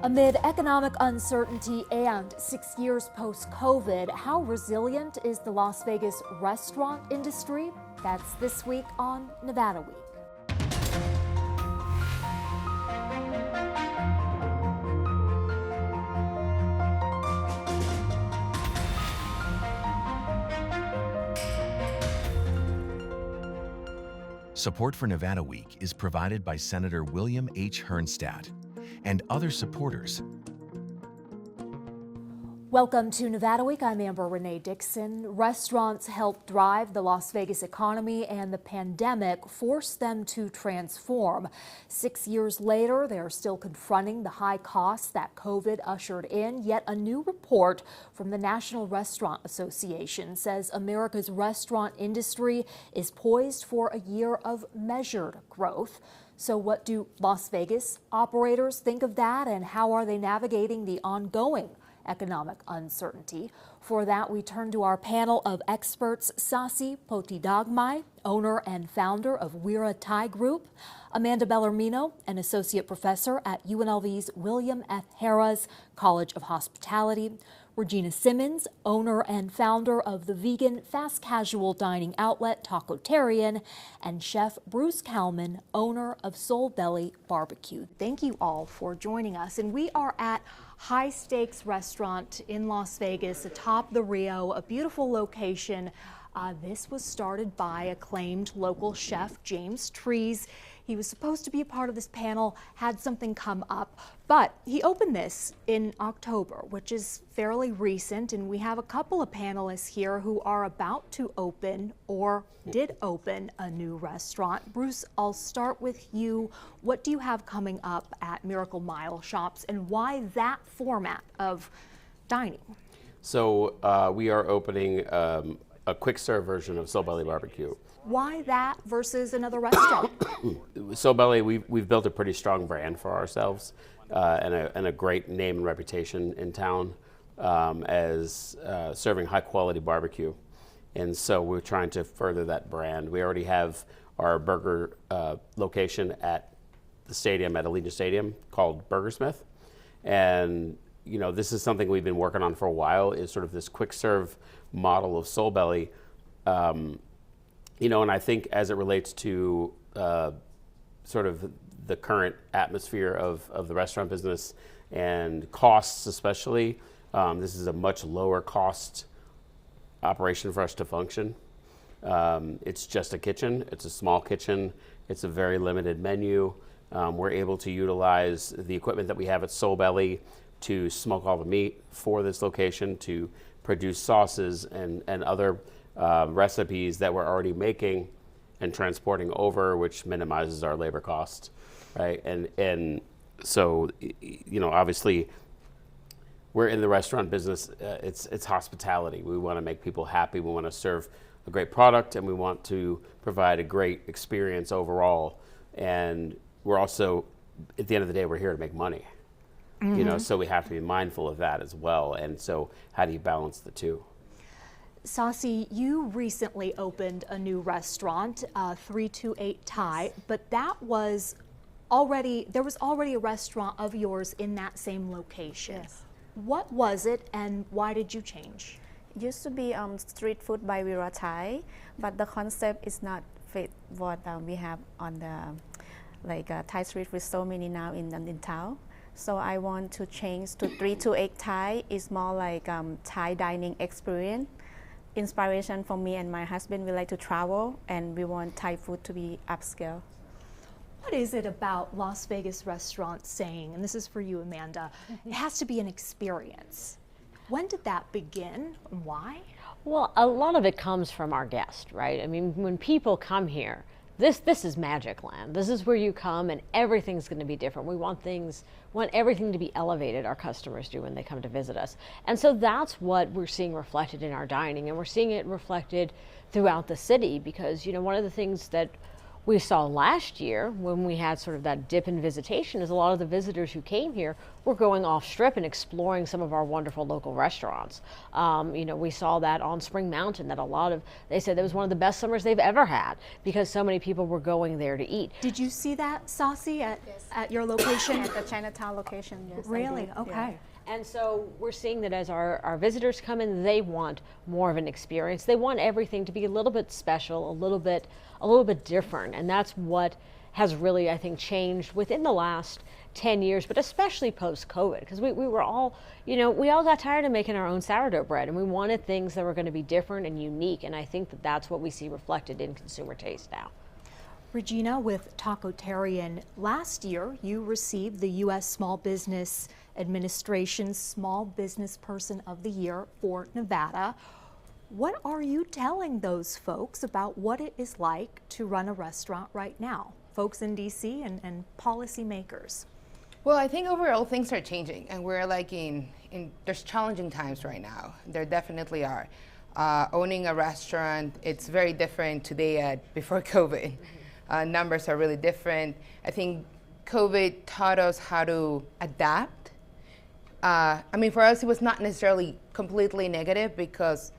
Amid economic uncertainty and 6 years post-COVID, how resilient is the Las Vegas restaurant industry? That's this week on Nevada Week. Support for Nevada Week is provided by Senator William H. Herrnstadt and other supporters. Welcome to Nevada Week. I'm Amber Renee Dixon. Restaurants help drive the Las Vegas economy, and the pandemic forced them to transform. 6 years later, they're still confronting the high costs that COVID ushered in. Yet a new report from the National Restaurant Association says America's restaurant industry is poised for a year of measured growth. So what do Las Vegas operators think of that, and how are they navigating the ongoing economic uncertainty? For that, we turn to our panel of experts: Sasi Potidagmai, owner and founder of Wira Thai Group; Amanda Bellarmino, an associate professor at UNLV's William F. Harrah's College of Hospitality; Regina Simmons, owner and founder of the vegan fast casual dining outlet Tacotarian; and Chef Bruce Kalman, owner of Soul Belly Barbecue. Thank you all for joining us. And we are at High Stakes Restaurant in Las Vegas atop the Rio, a beautiful location. This was started by acclaimed local chef James Trees. He was supposed to be a part of this panel, had something come up, but he opened this in October, which is fairly recent, and we have a couple of panelists here who are about to open or did open a new restaurant. Bruce, I'll start with you. What do you have coming up at Miracle Mile Shops, and why that format of dining? So we are opening a quick serve version of Soul Belly Barbecue. Why that versus another restaurant? Soul Belly, we've built a pretty strong brand for ourselves and a great name and reputation in town as serving high quality barbecue. And so we're trying to further that brand. We already have our burger location at the stadium, at Allegiant Stadium, called Burgersmith. And you know, this is something we've been working on for a while, is sort of this quick serve model of Soul Belly. You know, and I think as it relates to sort of the current atmosphere of the restaurant business and costs especially, this is a much lower cost operation for us to function. It's just a kitchen. It's a small kitchen. It's a very limited menu. We're able to utilize the equipment that we have at Soul Belly to smoke all the meat for this location, to produce sauces and other recipes that we're already making and transporting over, which minimizes our labor costs, right? And so, you know, obviously, we're in the restaurant business. It's hospitality. We want to make people happy. We want to serve a great product, and we want to provide a great experience overall. And we're also, at the end of the day, we're here to make money. Mm-hmm. You know, so we have to be mindful of that as well. And so, how do you balance the two? Sasi, you recently opened a new restaurant, 328 Thai, but that was already, there was already a restaurant of yours in that same location. Yes. What was it, and why did you change? It used to be street food by Wira Thai, but the concept is not fit what we have on the Thai street food so many now in town. So I want to change to 328 Thai. It's more like Thai dining experience. Inspiration for me and my husband. We like to travel, and we want Thai food to be upscale. What is it about Las Vegas restaurants saying, and this is for you, Amanda, it has to be an experience? When did that begin, and why? Well, a lot of it comes from our guests, right? I mean, when people come here, this is magic land. This is where you come and everything's going to be different. We want everything to be elevated, our customers do, when they come to visit us. And so that's what we're seeing reflected in our dining, and we're seeing it reflected throughout the city, because, you know, one of the things that we saw last year when we had sort of that dip in visitation is a lot of the visitors who came here we're going off strip and exploring some of our wonderful local restaurants. We saw that on Spring Mountain, that they said that was one of the best summers they've ever had because so many people were going there to eat. Did you see that, Saucy, at your location? At the Chinatown location, yes. I Really? did, Okay. yeah. And so we're seeing that as our visitors come in, they want more of an experience. They want everything to be a little bit special, a little bit different. And that's what has really, I think, changed within the last 10 years, but especially post-COVID, because we were all, we all got tired of making our own sourdough bread, and we wanted things that were going to be different and unique. And I think that that's what we see reflected in consumer taste now. Regina, with Tacotarian, last year you received the U.S. Small Business Administration's Small Business Person of the Year for Nevada. What are you telling those folks about what it is like to run a restaurant right now, folks in D.C. and policymakers? Well, I think overall things are changing, and we're like there's challenging times right now. There definitely are. Owning a restaurant, it's very different today before COVID. Numbers are really different. I think COVID taught us how to adapt. For us, it was not necessarily completely negative because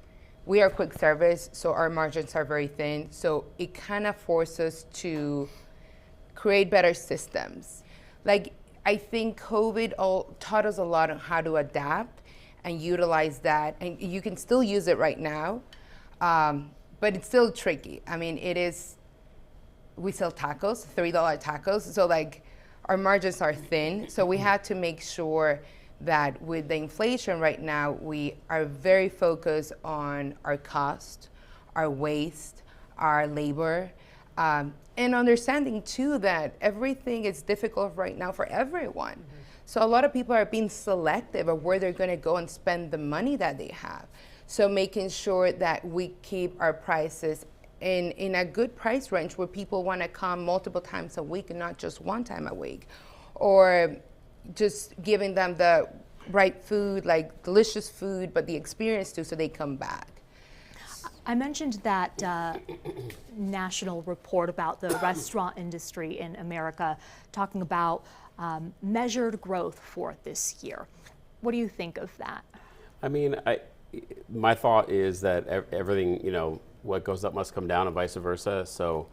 we are quick service, so our margins are very thin. So it kind of forced us to create better systems. I think COVID taught us a lot on how to adapt and utilize that. And you can still use it right now, but it's still tricky. We sell tacos, $3 tacos. So our margins are thin. So we had to make sure that with the inflation right now, we are very focused on our cost, our waste, our labor, and understanding too that everything is difficult right now for everyone. Mm-hmm. So a lot of people are being selective of where they're going to go and spend the money that they have. So making sure that we keep our prices in a good price range where people want to come multiple times a week and not just one time a week, or just giving them the right food, like delicious food, but the experience too, so they come back. I mentioned that national report about the restaurant industry in America, talking about measured growth for this year. What do you think of that? My thought is that everything, what goes up must come down and vice versa. So,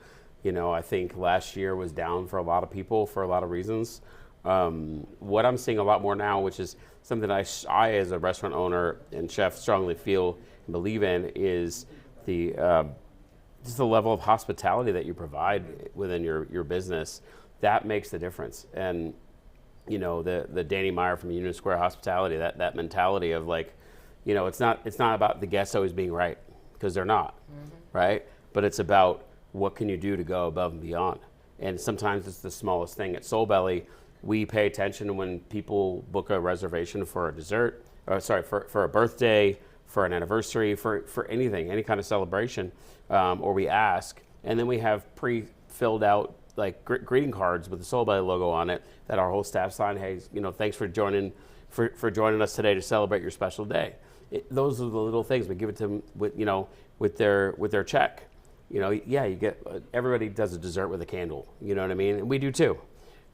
I think last year was down for a lot of people for a lot of reasons. What I'm seeing a lot more now, which is something I as a restaurant owner and chef strongly feel and believe in, is just the level of hospitality that you provide within your business. That makes the difference. And the Danny Meyer from Union Square Hospitality, that mentality of it's not about the guests always being right, because they're not, right? But it's about what can you do to go above and beyond. And sometimes it's the smallest thing. At Soul Belly, we pay attention when people book a reservation for a dessert, for a birthday, for an anniversary, for anything, any kind of celebration, or we ask, and then we have pre-filled out greeting cards with the Soul Belly logo on it that our whole staff sign. Hey, thanks for joining joining us today to celebrate your special day. Those are the little things. We give it to them with their check. You get everybody does a dessert with a candle. You know what I mean? And we do too,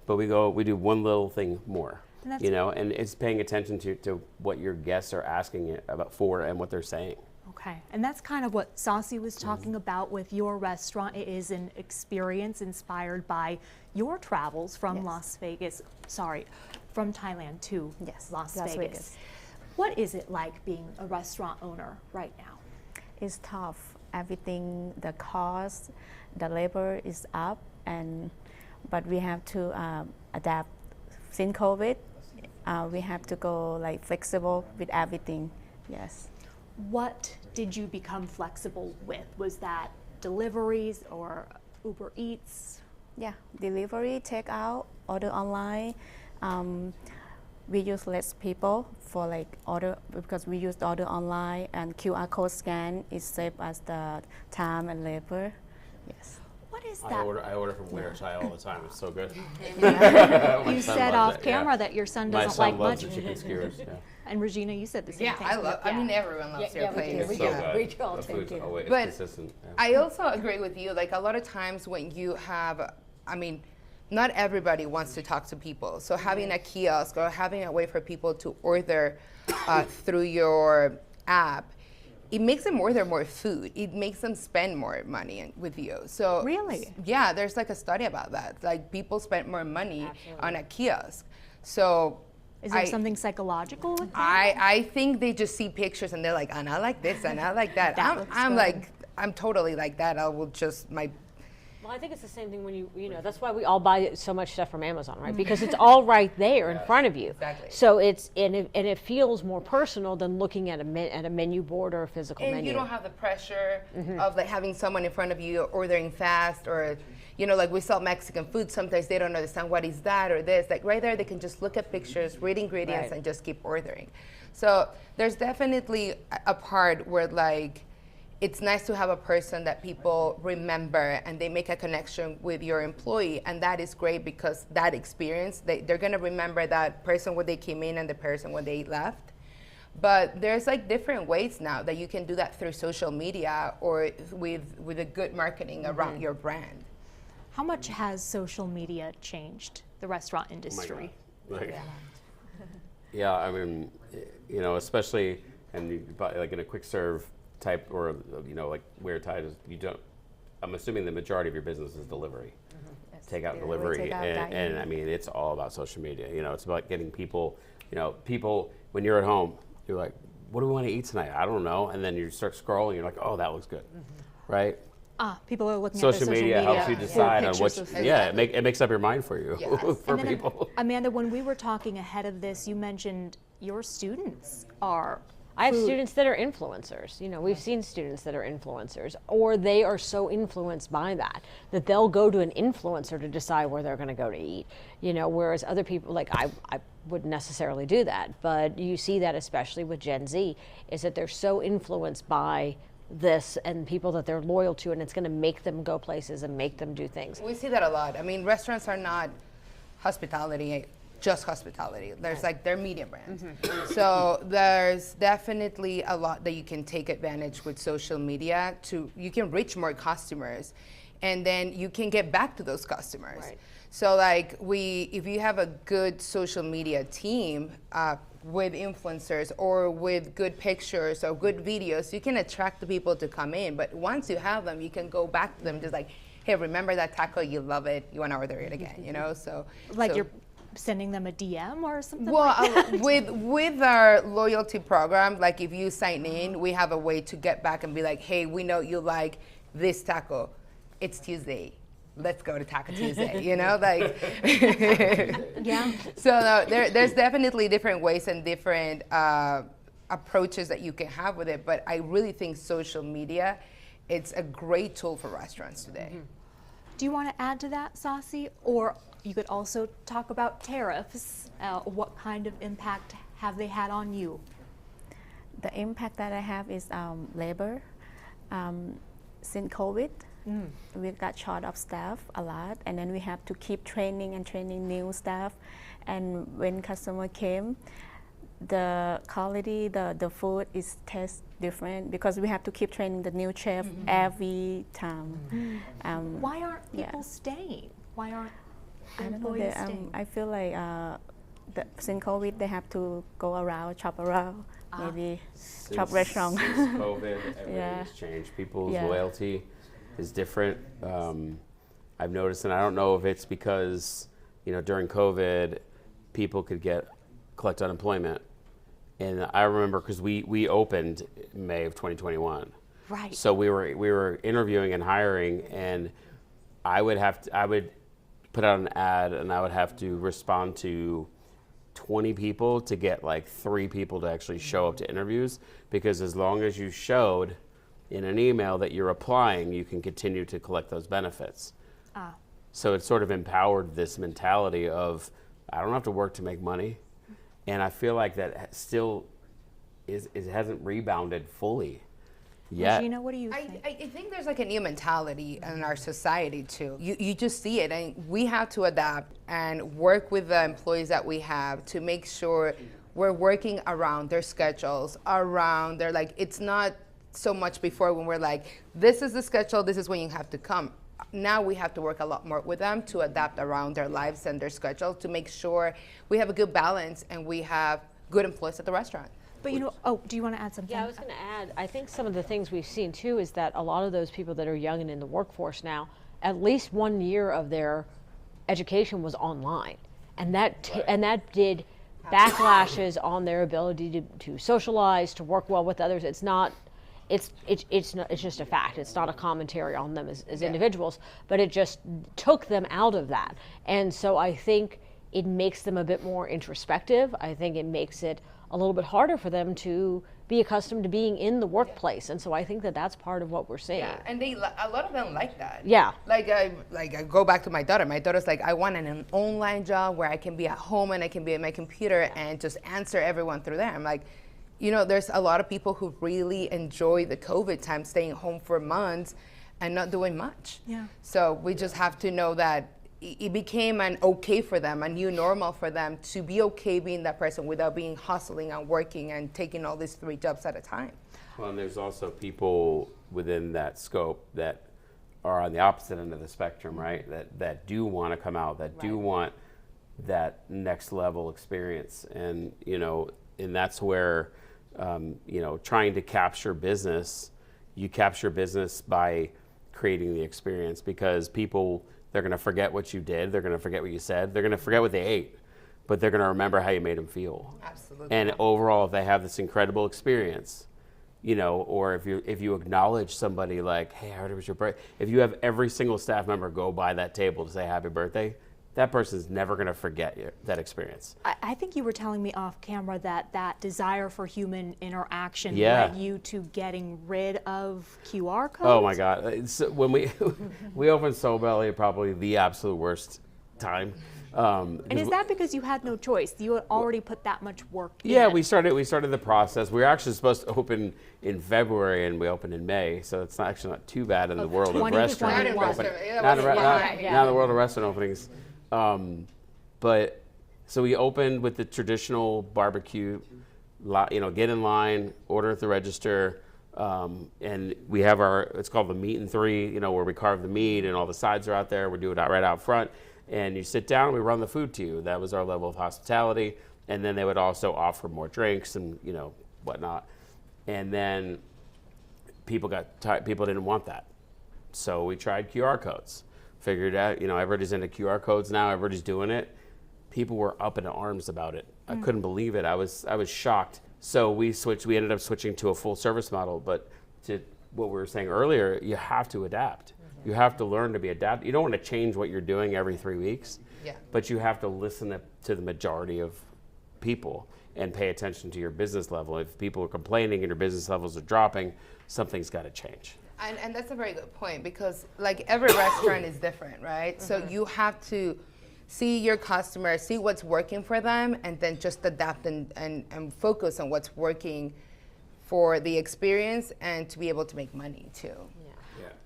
but we do one little thing more. And it's paying attention to what your guests are asking about and what they're saying. Okay, and that's kind of what Saucy was talking about with your restaurant. It is an experience inspired by your travels from from Thailand to Las Vegas. What is it like being a restaurant owner right now? It's tough. Everything, the cost, the labor is up, but we have to adapt. Since COVID, we have to go flexible with everything. Yes. What did you become flexible with? Was that deliveries or Uber Eats? Yeah, delivery, takeout, order online. We use less people for order, because we use order online, and QR code scan is save us the time and labor. Yes. What is that? I order from Winter Chai all the time. It's so good. You said off camera that your son doesn't like My son loves much. the chicken skewers. Yeah. And Regina, you said the same thing. Everyone loves your place. It's so good. The food's always consistent. Yeah. I also agree with you. A lot of times when you have, not everybody wants to talk to people. So having a kiosk or having a way for people to order through your app, it makes them order more food. It makes them spend more money with you. So Really? yeah, there's like a study about that. Like people spend more money on a kiosk. So Is there something psychological with that? I think they just see pictures and they're like, and I like this and I like that. That looks I'm good. like, I'm totally like that. I will just Well, I think it's the same thing when you know, that's why we all buy so much stuff from Amazon, right? Because it's all right there in front of you. Exactly. So and it feels more personal than looking at a menu board or a physical and menu. you don't have the pressure of like having someone in front of you ordering fast, or like we sell Mexican food, sometimes they don't understand what is that or this. Like right there they can just look at pictures, read ingredients, Right. and just keep ordering. So there's definitely a part where like it's nice to have a person that people remember and they make a connection with your employee, and that is great because that experience, they're going to remember that person when they came in and the person when they left. But there's like different ways now that you can do that through social media or with a good marketing around your brand. How much has social media changed the restaurant industry? Like, yeah, I mean, especially like in a quick serve type or like where Tide is, I'm assuming the majority of your business is delivery, takeout Yeah, delivery, we take out and dine-in. I mean it's all about social media. It's about getting people. People when you're at home, you're like, what do we want to eat tonight? I don't know, and then you start scrolling, you're like, oh, that looks good, right? People are looking Social at their media helps you for decide on pictures what. of food. It makes up your mind for you Yes. for And then, people. Amanda, when we were talking ahead of this, you mentioned your students are I have food- students that are influencers. We've seen students that are influencers, or they are so influenced by that they'll go to an influencer to decide where they're going to go to eat. Whereas other people, like I wouldn't necessarily do that, but you see that especially with Gen Z, is that they're so influenced by this and people that they're loyal to, and it's going to make them go places and make them do things. We see that a lot. I mean, restaurants are not hospitality, just hospitality. There's like they're media brands. So there's definitely a lot that you can take advantage with social media you can reach more customers, and then you can get back to those customers. Right. So like if you have a good social media team with influencers or with good pictures or good videos, you can attract the people to come in. But once you have them, you can go back to them just like, hey, remember that taco? You love it. You want to order it again, So like so- you're sending them a DM or something well, like that? with our loyalty program, like if you sign in, we have a way to get back and be like, hey, we know you like this taco. It's Tuesday. Let's go to Taco Tuesday, like. Yeah. So no, there's definitely different ways and different approaches that you can have with it. But I really think social media, it's a great tool for restaurants today. Do you want to add to that, Saucy? Or you could also talk about tariffs. What kind of impact have they had on you? The impact that I have is labor. Since COVID, we got short of staff a lot, and then we have to keep training new staff. And when customer came, the quality, the food is taste different because we have to keep training the new chef every time. Why aren't Yeah. people staying? Why aren't I don't know. employees staying? I feel like since COVID, they have to go around, shop around, maybe shop restaurant. Since COVID, everything Yeah. has changed. People's Yeah. loyalty is different. I've noticed, and I don't know if it's because during COVID, people could collect unemployment, and I remember because we opened May of 2021. Right. So we were interviewing and hiring, and I would put out an ad, and I would have to respond to 20 people to get like 3 people to actually show up to interviews, because as long as you showed in an email that you're applying, you can continue to collect those benefits. So it sort of empowered this mentality of, I don't have to work to make money. And I feel like that still it hasn't rebounded fully yet. Regina, what do you think? I think there's like a new mentality in our society too. You just see it, and we have to adapt and work with the employees that we have to make sure we're working around their schedules, around their it's not so much before when we're like, this is the schedule, this is when you have to come. now we have to work a lot more with them to adapt around their lives and their schedule to make sure we have a good balance and we have good employees at the restaurant. But you know, oh, do you want to add something? Yeah, I was going to add, I think some of the things we've seen too is that a lot of those people that are young and in the workforce now, at least 1 year of their education was online. And that did backlashes on their ability to socialize, to work well with others. It's not, it's just a fact. It's not a commentary on them as individuals, but it just took them out of that. And so I think it makes them a bit more introspective. I think it makes it a little bit harder for them to be accustomed to being in the workplace. And so I think that that's part of what we're seeing. Yeah, and a lot of them like that. Yeah. Like I go back to my daughter. My daughter's like, I want an online job where I can be at home and I can be at my computer and just answer everyone through there. I'm like, you know, there's a lot of people who really enjoy the COVID time, staying home for months and not doing much. Yeah. So we just have to know that it became an okay for them, a new normal for them to be okay being that person without being hustling and working and taking all these 3 jobs at a time. Well, and there's also people within that scope that are on the opposite end of the spectrum, right? That do want to come out, that do want that next level experience, and and that's where trying to capture business, you capture business by creating the experience, because people, they're going to forget what you did, they're going to forget what you said, they're going to forget what they ate, but they're going to remember how you made them feel. Absolutely. And overall, if they have this incredible experience, or if you acknowledge somebody like, hey, I heard it was your birthday, if you have every single staff member go by that table to say happy birthday, that person's never going to forget that experience. I think you were telling me off camera that desire for human interaction Yeah. led you to getting rid of QR codes. Oh my God! When we opened Soul Belly, probably the absolute worst time. And is that because you had no choice? You had already put that much work in. Yeah, we started the process. We were actually supposed to open in February, and we opened in May, so it's actually not too bad in the world of 2021. restaurant Not in opening. restaurant, yeah, Not in that's fine. not in the world of restaurant openings. But so we opened with the traditional barbecue, get in line, order at the register, and we have it's called the meat and 3, where we carve the meat and all the sides are out there. We do it right out front, and you sit down and we run the food to you. That was our level of hospitality, and then they would also offer more drinks and whatnot. And then people got tired. People didn't want that, so we tried QR codes. Figured out, everybody's into QR codes now. Everybody's doing it. People were up in arms about it. I couldn't believe it. I was shocked. So we ended up switching to a full service model. But to what we were saying earlier, you have to adapt. You have to learn to be adapted. You don't want to change what you're doing every 3 weeks. Yeah. But you have to listen to the majority of people and pay attention to your business level. If people are complaining and your business levels are dropping, something's got to change. And that's a very good point, because like every restaurant is different, right? So you have to see your customer, see what's working for them, and then just adapt and focus on what's working for the experience and to be able to make money too.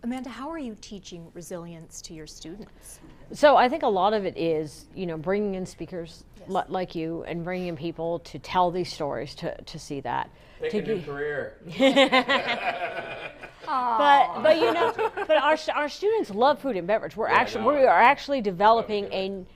Amanda, how are you teaching resilience to your students? So I think a lot of it is, bringing in speakers like you and bringing in people to tell these stories, to see that. Pick a new career. But our students love food and beverage. We are actually developing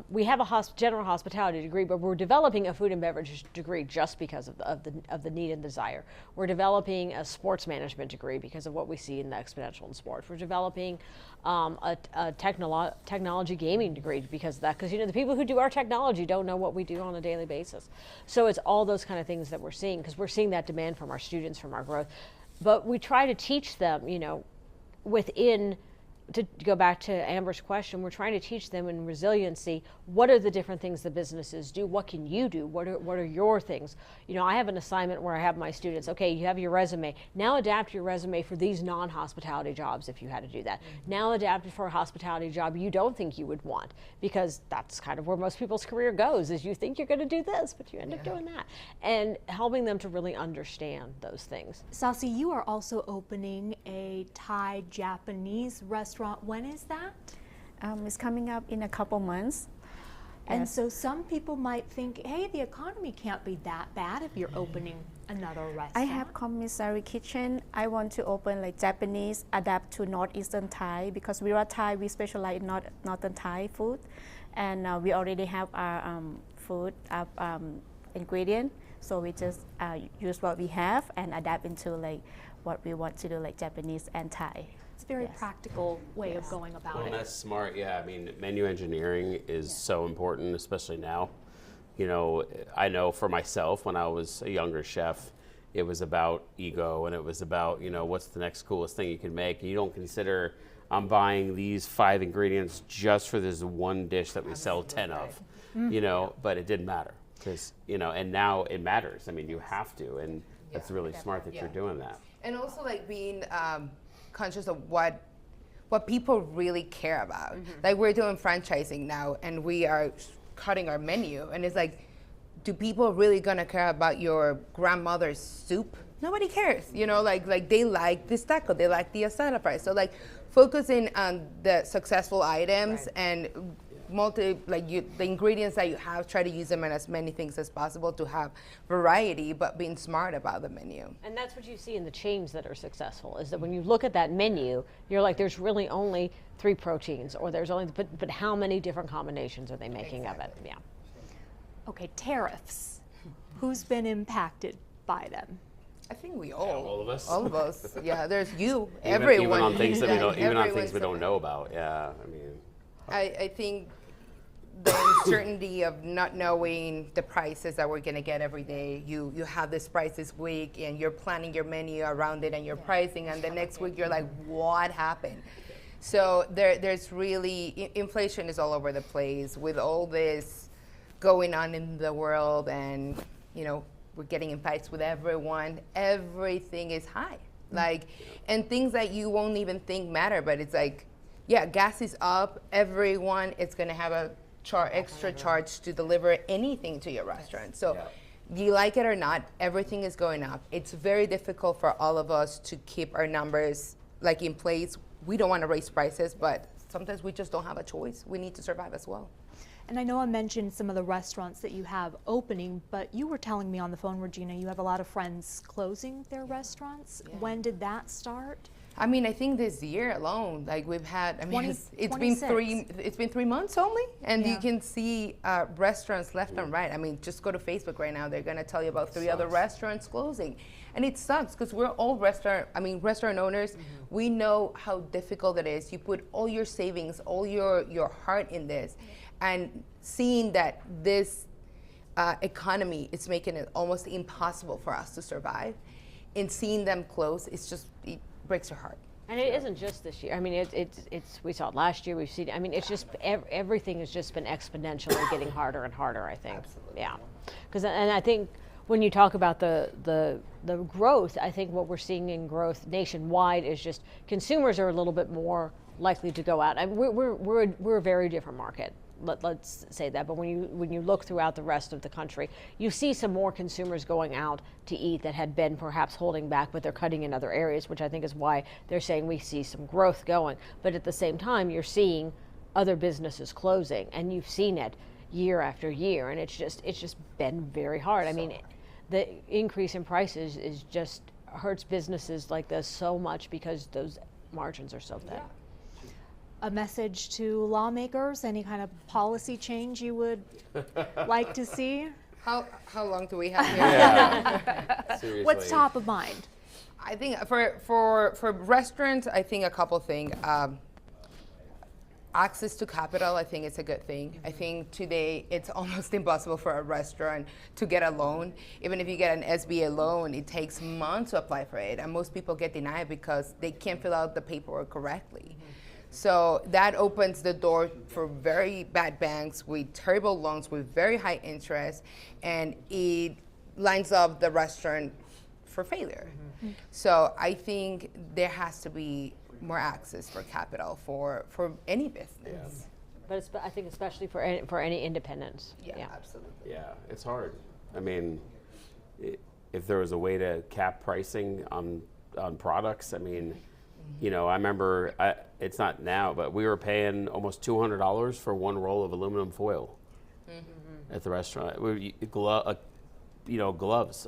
we have a general hospitality degree, but we're developing a food and beverage degree just because of the need and desire. We're developing a sports management degree because of what we see in the exponential in sports. We're developing a technology gaming degree because of that. Because the people who do our technology don't know what we do on a daily basis. So it's all those kind of things that we're seeing, because we're seeing that demand from our students, from our growth. But we try to teach them, within. To go back to Amber's question, we're trying to teach them in resiliency, what are the different things that businesses do? What can you do? What are your things? I have an assignment where I have my students, okay, you have your resume. Now adapt your resume for these non-hospitality jobs if you had to do that. Now adapt it for a hospitality job you don't think you would want, because that's kind of where most people's career goes, is you think you're going to do this, but you end up doing that. And helping them to really understand those things. Saucy, you are also opening a Thai-Japanese restaurant. When is that? It's coming up in a couple months. And Yes. so some people might think, hey, the economy can't be that bad if you're opening another restaurant. I have commissary kitchen. I want to open like Japanese, adapt to Northeastern Thai because we are Thai. We specialize in Northern Thai food, and we already have our food ingredient. So we just use what we have and adapt into like what we want to do, like Japanese and Thai. It's a very Yes. practical way of going about Well, it. that's smart. Yeah, I mean, menu engineering is so important, especially now. You know, I know for myself, when I was a younger chef, it was about ego and it was about, you know, what's the next coolest thing you can make. And you don't consider, I'm buying these 5 ingredients just for this one dish that we sell 10 of, you know, but it didn't matter because, you know, and now it matters. I mean, you have to, and that's really smart that you're doing that. And also like being conscious of what people really care about. Like we're doing franchising now and we are cutting our menu and it's like, do people really gonna care about your grandmother's soup? Nobody cares, you know, like they like this taco, they like the asada fries. So like focusing on the successful items and the ingredients that you have, try to use them in as many things as possible to have variety, but being smart about the menu. And that's what you see in the chains that are successful, is that when you look at that menu, you're like, there's really only 3 proteins, or there's only, but how many different combinations are they making of it? Yeah. Okay, tariffs. Who's been impacted by them? I think we all of us. All of us. Yeah, there's you, Even- everyone. Even on things that we don't, even on Everyone's things we don't affected. know about. Yeah, I mean. I think the uncertainty of not knowing the prices that we're going to get every day. You have this price this week and you're planning your menu around it and your pricing, and the next week you're like, what happened? So there's really, inflation is all over the place with all this going on in the world, and you know, we're getting in fights with everyone. Everything is high. Like, and things that you won't even think matter, but it's like, yeah, gas is up. Everyone is going to have a extra charge to deliver anything to your restaurant. So, you like it or not, everything is going up. It's very difficult for all of us to keep our numbers like in place. We don't want to raise prices, but sometimes we just don't have a choice. We need to survive as well. And I know I mentioned some of the restaurants that you have opening, but you were telling me on the phone, Regina, you have a lot of friends closing their restaurants. Yeah. When did that start? I mean, I think this year alone, like we've had, I mean, it's been 3 months only, and you can see restaurants left and right. I mean, just go to Facebook right now. They're gonna tell you about 3 other restaurants closing, and it sucks because we're all restaurant owners. We know how difficult it is. You put all your savings, all your heart in this, and seeing that this economy is making it almost impossible for us to survive, and seeing them close, it breaks your heart. And it isn't just this year. I mean, it's we saw it last year. We've seen. I mean, it's just everything has just been exponentially getting harder and harder. I think. Absolutely. Yeah. And I think when you talk about the growth, I think what we're seeing in growth nationwide is just consumers are a little bit more likely to go out. And we're a very different market. Let's say that, but when you look throughout the rest of the country, you see some more consumers going out to eat that had been perhaps holding back, but they're cutting in other areas, which I think is why they're saying we see some growth going. But at the same time, you're seeing other businesses closing, and you've seen it year after year, and it's just been very hard. I mean, the increase in prices is just hurts businesses like this so much because those margins are so thin. A message to lawmakers, any kind of policy change you would like to see? How long do we have here? Yeah. Seriously. What's top of mind? I think for restaurants, I think a couple things. Access to capital, I think it's a good thing. I think today it's almost impossible for a restaurant to get a loan. Even if you get an SBA loan, it takes months to apply for it, and most people get denied because they can't fill out the paperwork correctly. So that opens the door for very bad banks with terrible loans with very high interest, and it lines up the restaurant for failure. So I think there has to be more access for capital for any business. But I think especially for any independents. Yeah, absolutely. Yeah, it's hard. I mean, if there was a way to cap pricing on products, I mean, you know, I remember, it's not now, but we were paying almost $200 for one roll of aluminum foil. at the restaurant. Gloves. Gloves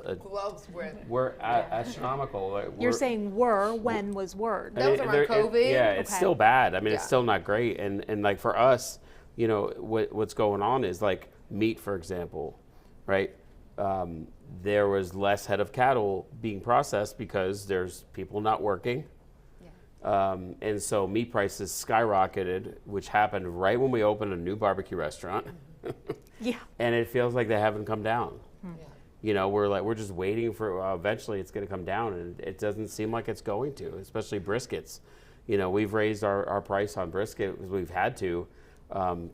were. Were astronomical. You're saying were, when was word? That was around COVID? Yeah, it's Okay. still bad. I mean, it's Yeah. still not great. And like for us, what's going on is like meat, for example, right? There was less head of cattle being processed because there's people not working. And so meat prices skyrocketed, which happened right when we opened a new barbecue restaurant. Yeah. And it feels like they haven't come down. We're just waiting for eventually it's going to come down, and it doesn't seem like it's going to, especially briskets. We've raised our price on brisket because we've had to.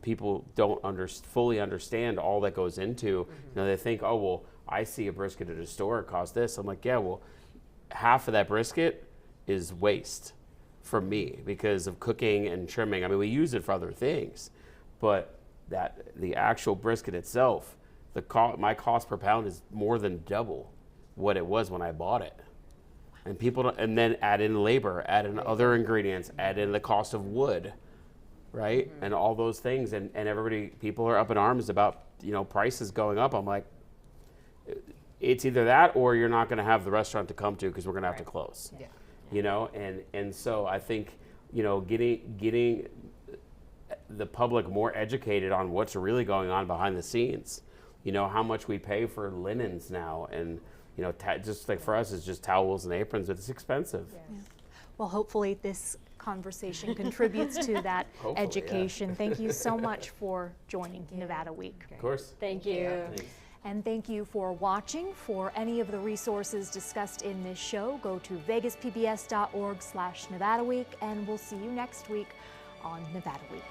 People don't fully understand all that goes into. They think, oh well, I see a brisket at a store, it costs this. I'm like, yeah, well, half of that brisket is waste for me because of cooking and trimming. I mean, we use it for other things, but the actual brisket itself, my cost per pound is more than double what it was when I bought it. And and then add in labor, add in other ingredients, add in the cost of wood, right? And all those things, and people are up in arms about prices going up. I'm like, it's either that or you're not going to have the restaurant to come to because we're going to have to close. And so I think getting the public more educated on what's really going on behind the scenes. How much we pay for linens now, and just like for us, it's just towels and aprons, but it's expensive. Well, hopefully this conversation contributes to that Hopefully, yeah. education. Thank you so much for joining Nevada Week. Of course. Thank you. Thanks. And thank you for watching. For any of the resources discussed in this show, go to vegaspbs.org/Nevada Week, and we'll see you next week on Nevada Week.